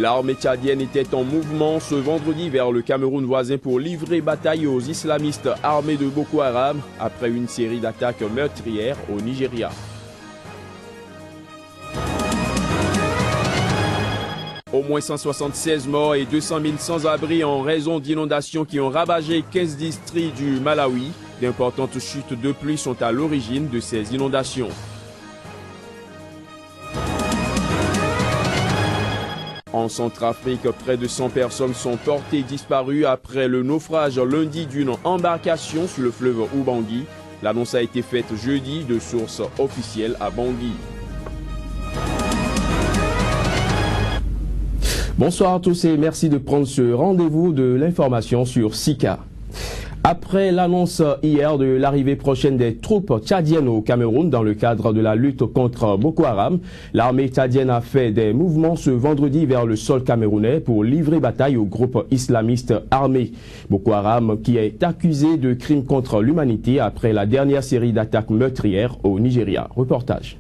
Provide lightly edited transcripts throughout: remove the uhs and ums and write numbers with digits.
L'armée tchadienne était en mouvement ce vendredi vers le Cameroun voisin pour livrer bataille aux islamistes armés de Boko Haram après une série d'attaques meurtrières au Nigeria. Au moins 176 morts et 200 000 sans-abri en raison d'inondations qui ont ravagé 15 districts du Malawi. D'importantes chutes de pluie sont à l'origine de ces inondations. En Centrafrique, près de 100 personnes sont portées disparues après le naufrage lundi d'une embarcation sur le fleuve Ubangui. L'annonce a été faite jeudi de sources officielles à Bangui. Bonsoir à tous et merci de prendre ce rendez-vous de l'information sur Sika. Après l'annonce hier de l'arrivée prochaine des troupes tchadiennes au Cameroun dans le cadre de la lutte contre Boko Haram, l'armée tchadienne a fait des mouvements ce vendredi vers le sol camerounais pour livrer bataille au groupe islamiste armé. Boko Haram qui est accusé de crimes contre l'humanité après la dernière série d'attaques meurtrières au Nigeria. Reportage.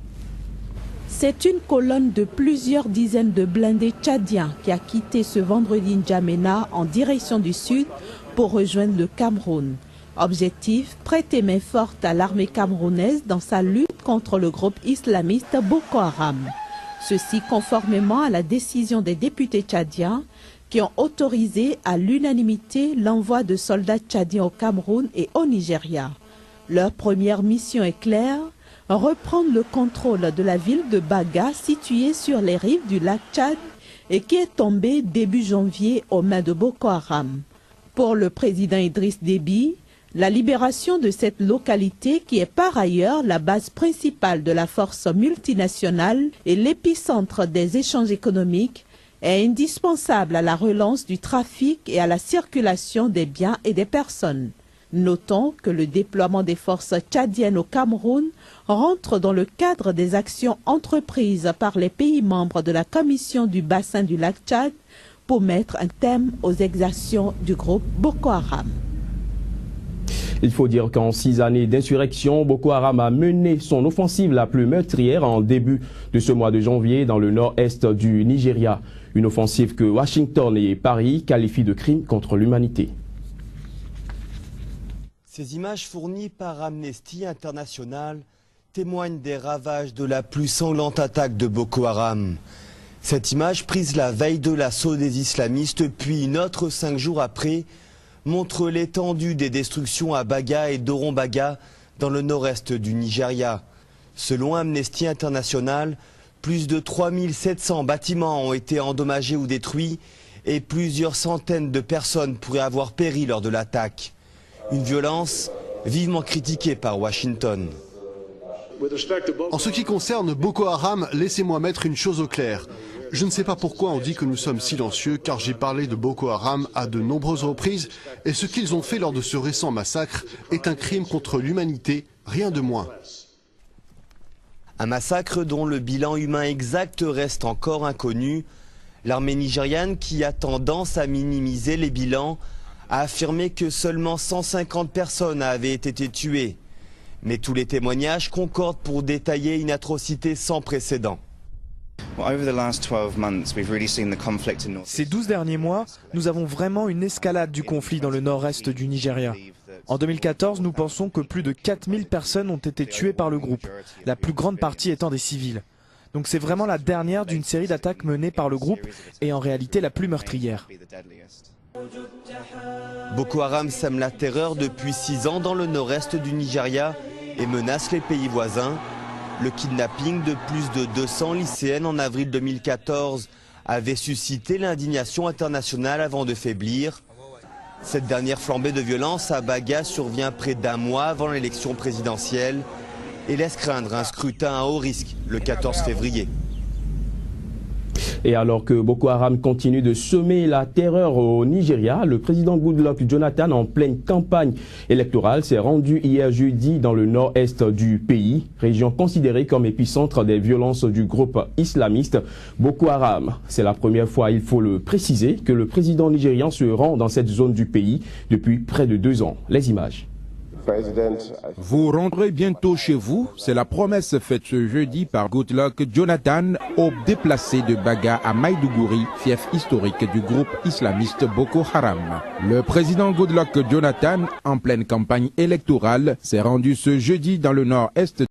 C'est une colonne de plusieurs dizaines de blindés tchadiens qui a quitté ce vendredi N'Djamena en direction du sud pour rejoindre le Cameroun. Objectif, prêter main forte à l'armée camerounaise dans sa lutte contre le groupe islamiste Boko Haram. Ceci conformément à la décision des députés tchadiens qui ont autorisé à l'unanimité l'envoi de soldats tchadiens au Cameroun et au Nigeria. Leur première mission est claire, reprendre le contrôle de la ville de Baga située sur les rives du lac Tchad et qui est tombée début janvier aux mains de Boko Haram. Pour le président Idriss Déby, la libération de cette localité qui est par ailleurs la base principale de la force multinationale et l'épicentre des échanges économiques est indispensable à la relance du trafic et à la circulation des biens et des personnes. Notons que le déploiement des forces tchadiennes au Cameroun rentre dans le cadre des actions entreprises par les pays membres de la Commission du bassin du lac Tchad pour mettre un terme aux exactions du groupe Boko Haram. Il faut dire qu'en 6 années d'insurrection, Boko Haram a mené son offensive la plus meurtrière en début de ce mois de janvier dans le nord-est du Nigeria. Une offensive que Washington et Paris qualifient de crime contre l'humanité. Ces images fournies par Amnesty International témoignent des ravages de la plus sanglante attaque de Boko Haram. Cette image, prise la veille de l'assaut des islamistes, puis une autre 5 jours après, montre l'étendue des destructions à Baga et Dorombaga, dans le nord-est du Nigeria. Selon Amnesty International, plus de 3700 bâtiments ont été endommagés ou détruits et plusieurs centaines de personnes pourraient avoir péri lors de l'attaque. Une violence vivement critiquée par Washington. En ce qui concerne Boko Haram, laissez-moi mettre une chose au clair. Je ne sais pas pourquoi on dit que nous sommes silencieux, car j'ai parlé de Boko Haram à de nombreuses reprises, et ce qu'ils ont fait lors de ce récent massacre est un crime contre l'humanité, rien de moins. Un massacre dont le bilan humain exact reste encore inconnu. L'armée nigériane, qui a tendance à minimiser les bilans, a affirmé que seulement 150 personnes avaient été tuées. Mais tous les témoignages concordent pour détailler une atrocité sans précédent. Ces 12 derniers mois, nous avons vraiment une escalade du conflit dans le nord-est du Nigeria. En 2014, nous pensons que plus de 4000 personnes ont été tuées par le groupe, la plus grande partie étant des civils. Donc c'est vraiment la dernière d'une série d'attaques menées par le groupe et en réalité la plus meurtrière. Boko Haram sème la terreur depuis 6 ans dans le nord-est du Nigeria et menace les pays voisins. Le kidnapping de plus de 200 lycéennes en avril 2014 avait suscité l'indignation internationale avant de faiblir. Cette dernière flambée de violence à Baga survient près d'un mois avant l'élection présidentielle et laisse craindre un scrutin à haut risque le 14 février. Et alors que Boko Haram continue de semer la terreur au Nigeria, le président Goodluck Jonathan, en pleine campagne électorale, s'est rendu hier jeudi dans le nord-est du pays, région considérée comme épicentre des violences du groupe islamiste Boko Haram. C'est la première fois, il faut le préciser, que le président nigérian se rend dans cette zone du pays depuis près de 2 ans. Les images. Vous rentrez bientôt chez vous, c'est la promesse faite ce jeudi par Goodluck Jonathan aux déplacés de Baga à Maïdougouri, fief historique du groupe islamiste Boko Haram. Le président Goodluck Jonathan, en pleine campagne électorale, s'est rendu ce jeudi dans le nord-est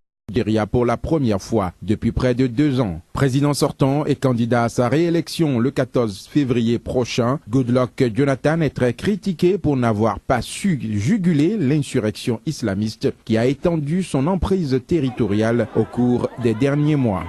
pour la première fois depuis près de 2 ans. Président sortant et candidat à sa réélection le 14 février prochain, Goodluck Jonathan est très critiqué pour n'avoir pas su juguler l'insurrection islamiste qui a étendu son emprise territoriale au cours des derniers mois.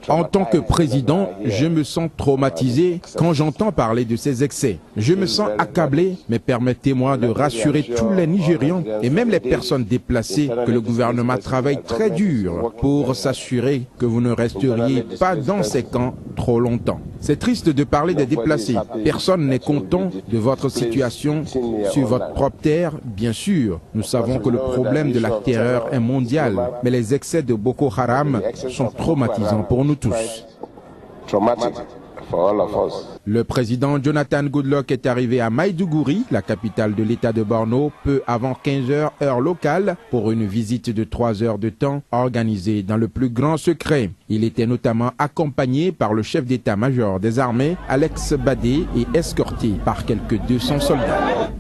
En tant que président, je me sens traumatisé quand j'entends parler de ces excès. Je me sens accablé, mais permettez-moi de rassurer tous les Nigérians et même les personnes déplacées que le gouvernement travaille très dur pour s'assurer que vous ne resteriez pas dans ces camps trop longtemps. C'est triste de parler des déplacés. Personne n'est content de votre situation sur votre propre terre, bien sûr. Nous savons que le problème de la terreur est mondial, mais les excès de Boko Haram sont traumatisants pour nous tous. Le président Jonathan Goodluck est arrivé à Maïdougouri, la capitale de l'état de Borno, peu avant 15 h heure locale, pour une visite de 3 heures de temps organisée dans le plus grand secret. Il était notamment accompagné par le chef d'état-major des armées, Alex Badé, et escorté par quelques 200 soldats.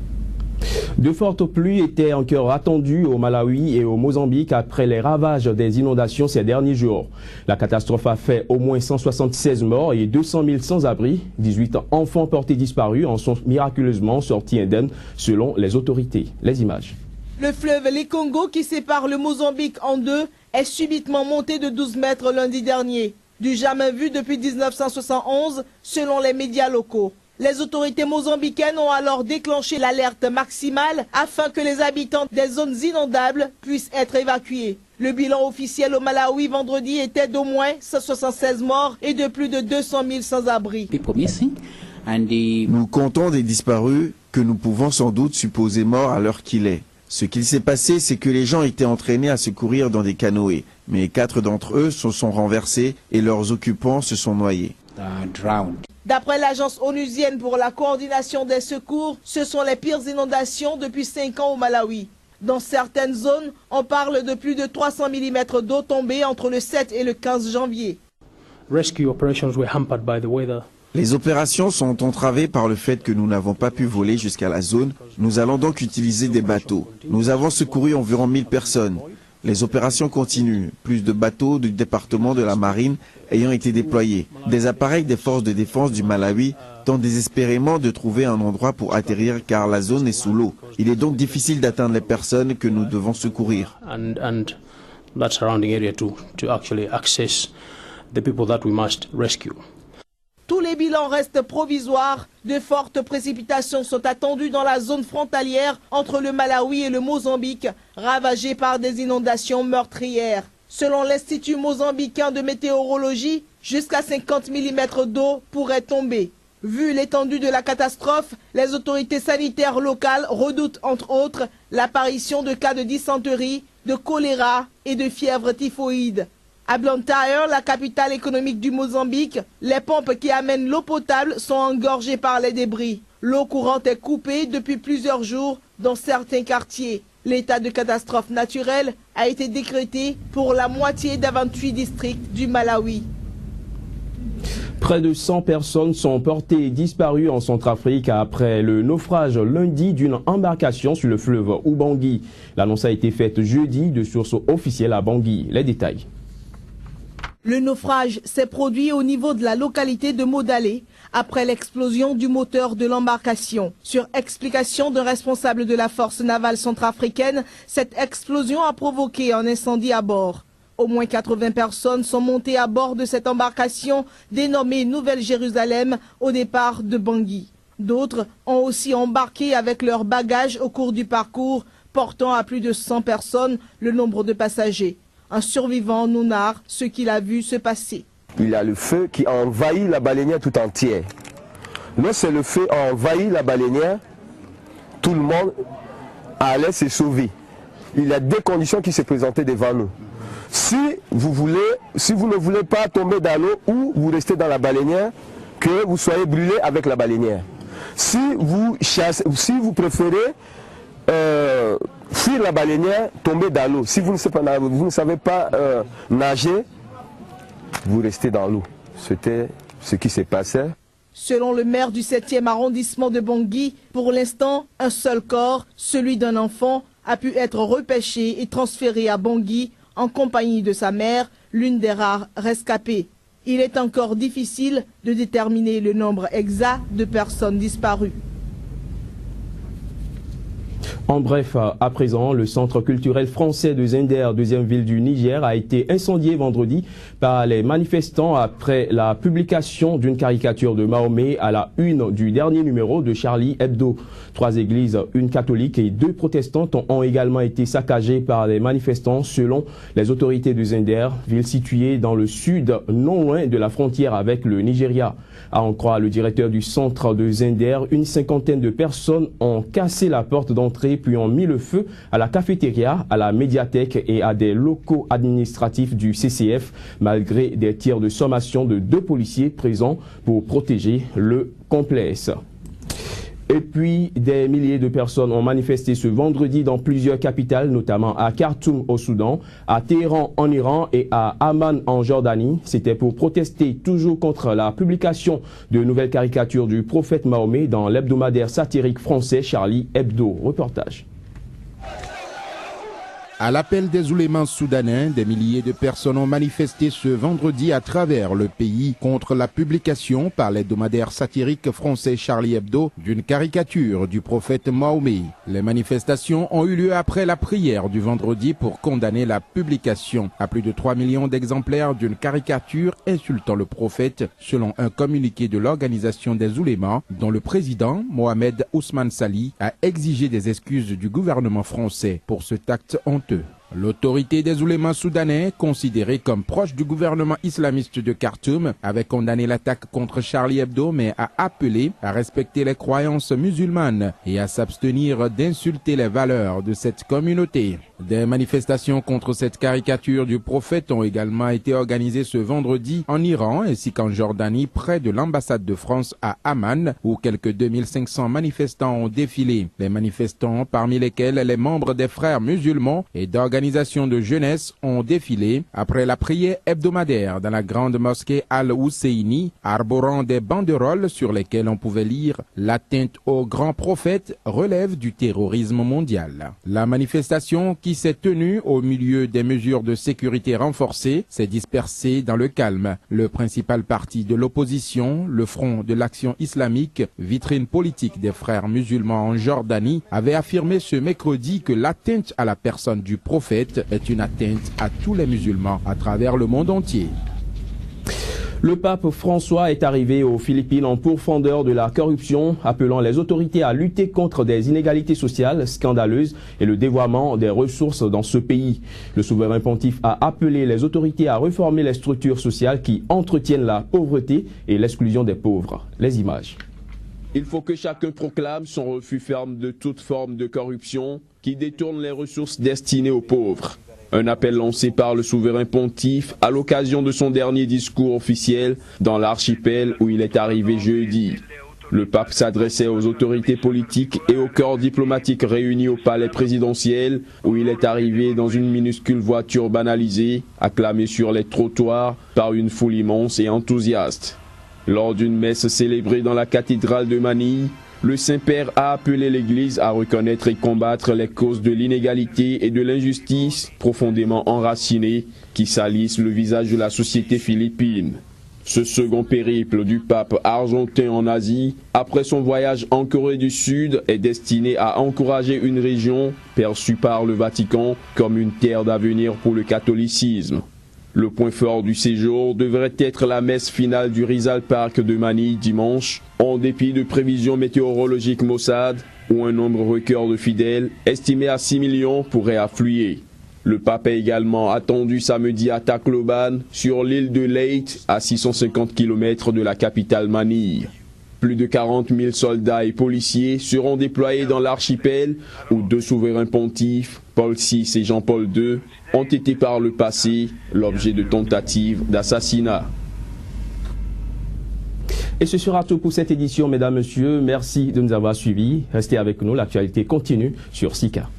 De fortes pluies étaient encore attendues au Malawi et au Mozambique après les ravages des inondations ces derniers jours. La catastrophe a fait au moins 176 morts et 200 000 sans-abri. 18 enfants portés disparus en sont miraculeusement sortis indemnes selon les autorités. Les images. Le fleuve les Congo qui sépare le Mozambique en deux est subitement monté de 12 mètres lundi dernier. Du jamais vu depuis 1971 selon les médias locaux. Les autorités mozambicaines ont alors déclenché l'alerte maximale afin que les habitants des zones inondables puissent être évacués. Le bilan officiel au Malawi vendredi était d'au moins 176 morts et de plus de 200 000 sans-abri. Nous comptons des disparus que nous pouvons sans doute supposer morts à l'heure qu'il est. Ce qu'il s'est passé, c'est que les gens étaient entraînés à se courir dans des canoës, mais 4 d'entre eux se sont renversés et leurs occupants se sont noyés. D'après l'agence onusienne pour la coordination des secours, ce sont les pires inondations depuis 5 ans au Malawi. Dans certaines zones, on parle de plus de 300 mm d'eau tombée entre le 7 et le 15 janvier. Les opérations sont entravées par le fait que nous n'avons pas pu voler jusqu'à la zone. Nous allons donc utiliser des bateaux. Nous avons secouru environ 1000 personnes. Les opérations continuent, plus de bateaux du département de la marine ayant été déployés. Des appareils des forces de défense du Malawi tentent désespérément de trouver un endroit pour atterrir car la zone est sous l'eau. Il est donc difficile d'atteindre les personnes que nous devons secourir. Tous les bilans restent provisoires. De fortes précipitations sont attendues dans la zone frontalière entre le Malawi et le Mozambique, ravagée par des inondations meurtrières. Selon l'Institut mozambicain de météorologie, jusqu'à 50 mm d'eau pourrait tomber. Vu l'étendue de la catastrophe, les autorités sanitaires locales redoutent entre autres l'apparition de cas de dysenterie, de choléra et de fièvre typhoïde. À Blantyre, la capitale économique du Mozambique, les pompes qui amènent l'eau potable sont engorgées par les débris. L'eau courante est coupée depuis plusieurs jours dans certains quartiers. L'état de catastrophe naturelle a été décrété pour la moitié des 28 districts du Malawi. Près de 100 personnes sont portées disparues en Centrafrique après le naufrage lundi d'une embarcation sur le fleuve Ubangui. L'annonce a été faite jeudi de sources officielles à Bangui. Les détails. Le naufrage s'est produit au niveau de la localité de Modalé après l'explosion du moteur de l'embarcation. Sur explication d'un responsable de la force navale centrafricaine, cette explosion a provoqué un incendie à bord. Au moins 80 personnes sont montées à bord de cette embarcation dénommée Nouvelle-Jérusalem au départ de Bangui. D'autres ont aussi embarqué avec leurs bagages au cours du parcours, portant à plus de 100 personnes le nombre de passagers. Un survivant nous narre ce qu'il a vu se passer. Il y a le feu qui a envahi la baleinière tout entière. Lorsque le feu a envahi la baleinière, tout le monde allait se sauver. Il y a deux conditions qui se présentaient devant nous. Si vous ne voulez pas tomber dans l'eau ou vous restez dans la baleinière, que vous soyez brûlé avec la baleinière. Si vous préférez fuir la baleinière, tomber dans l'eau. Si vous ne savez pas nager, vous restez dans l'eau. C'était ce qui s'est passé. Selon le maire du 7e arrondissement de Bangui, pour l'instant, un seul corps, celui d'un enfant, a pu être repêché et transféré à Bangui en compagnie de sa mère, l'une des rares rescapées. Il est encore difficile de déterminer le nombre exact de personnes disparues. En bref, à présent, le centre culturel français de Zinder, deuxième ville du Niger, a été incendié vendredi par les manifestants après la publication d'une caricature de Mahomet à la une du dernier numéro de Charlie Hebdo. 3 églises, une catholique et 2 protestantes ont également été saccagées par les manifestants selon les autorités de Zinder, ville située dans le sud, non loin de la frontière avec le Nigeria. À en croire le directeur du centre de Zinder, une 50aine de personnes ont cassé la porte d'entrée puis ont mis le feu à la cafétéria, à la médiathèque et à des locaux administratifs du CCF, malgré des tirs de sommation de 2 policiers présents pour protéger le complexe. Et puis, des milliers de personnes ont manifesté ce vendredi dans plusieurs capitales, notamment à Khartoum au Soudan, à Téhéran en Iran et à Amman en Jordanie. C'était pour protester toujours contre la publication de nouvelles caricatures du prophète Mahomet dans l'hebdomadaire satirique français Charlie Hebdo. Reportage. À l'appel des oulémas soudanais, des milliers de personnes ont manifesté ce vendredi à travers le pays contre la publication par l'hebdomadaire satirique français Charlie Hebdo d'une caricature du prophète Mahomet. Les manifestations ont eu lieu après la prière du vendredi pour condamner la publication à plus de 3 millions d'exemplaires d'une caricature insultant le prophète, selon un communiqué de l'organisation des oulémas, dont le président, Mohamed Ousmane Sali, a exigé des excuses du gouvernement français pour cet acte honteux. L'autorité des oulémas soudanais, considérée comme proche du gouvernement islamiste de Khartoum, avait condamné l'attaque contre Charlie Hebdo, mais a appelé à respecter les croyances musulmanes et à s'abstenir d'insulter les valeurs de cette communauté. Des manifestations contre cette caricature du prophète ont également été organisées ce vendredi en Iran ainsi qu'en Jordanie, près de l'ambassade de France à Amman, où quelques 2500 manifestants ont défilé. Les manifestants, parmi lesquels les membres des frères musulmans et d'organisations de jeunesse, ont défilé après la prière hebdomadaire dans la grande mosquée Al-Husseini, arborant des banderoles sur lesquelles on pouvait lire « L'atteinte au grand prophète relève du terrorisme mondial ». La manifestation, qui s'est tenue au milieu des mesures de sécurité renforcées, s'est dispersée dans le calme. Le principal parti de l'opposition, le Front de l'Action islamique, vitrine politique des frères musulmans en Jordanie, avait affirmé ce mercredi que l'atteinte à la personne du prophète est une atteinte à tous les musulmans à travers le monde entier. Le pape François est arrivé aux Philippines en pourfendeur de la corruption, appelant les autorités à lutter contre des inégalités sociales scandaleuses et le dévoiement des ressources dans ce pays. Le souverain pontife a appelé les autorités à réformer les structures sociales qui entretiennent la pauvreté et l'exclusion des pauvres. Les images. Il faut que chacun proclame son refus ferme de toute forme de corruption qui détourne les ressources destinées aux pauvres. Un appel lancé par le souverain pontife à l'occasion de son dernier discours officiel dans l'archipel où il est arrivé jeudi. Le pape s'adressait aux autorités politiques et aux corps diplomatiques réunis au palais présidentiel où il est arrivé dans une minuscule voiture banalisée, acclamée sur les trottoirs par une foule immense et enthousiaste. Lors d'une messe célébrée dans la cathédrale de Manille, le Saint-Père a appelé l'Église à reconnaître et combattre les causes de l'inégalité et de l'injustice profondément enracinées qui salissent le visage de la société philippine. Ce second périple du pape argentin en Asie, après son voyage en Corée du Sud, est destiné à encourager une région perçue par le Vatican comme une terre d'avenir pour le catholicisme. Le point fort du séjour devrait être la messe finale du Rizal Park de Manille dimanche, en dépit de prévisions météorologiques maussades, où un nombre record de fidèles, estimé à 6 millions, pourrait affluer. Le pape est également attendu samedi à Tacloban, sur l'île de Leyte, à 650 km de la capitale Manille. Plus de 40 000 soldats et policiers seront déployés dans l'archipel où 2 souverains pontifes, Paul VI et Jean-Paul II, ont été par le passé l'objet de tentatives d'assassinat. Et ce sera tout pour cette édition, mesdames, messieurs. Merci de nous avoir suivis. Restez avec nous, l'actualité continue sur SICA.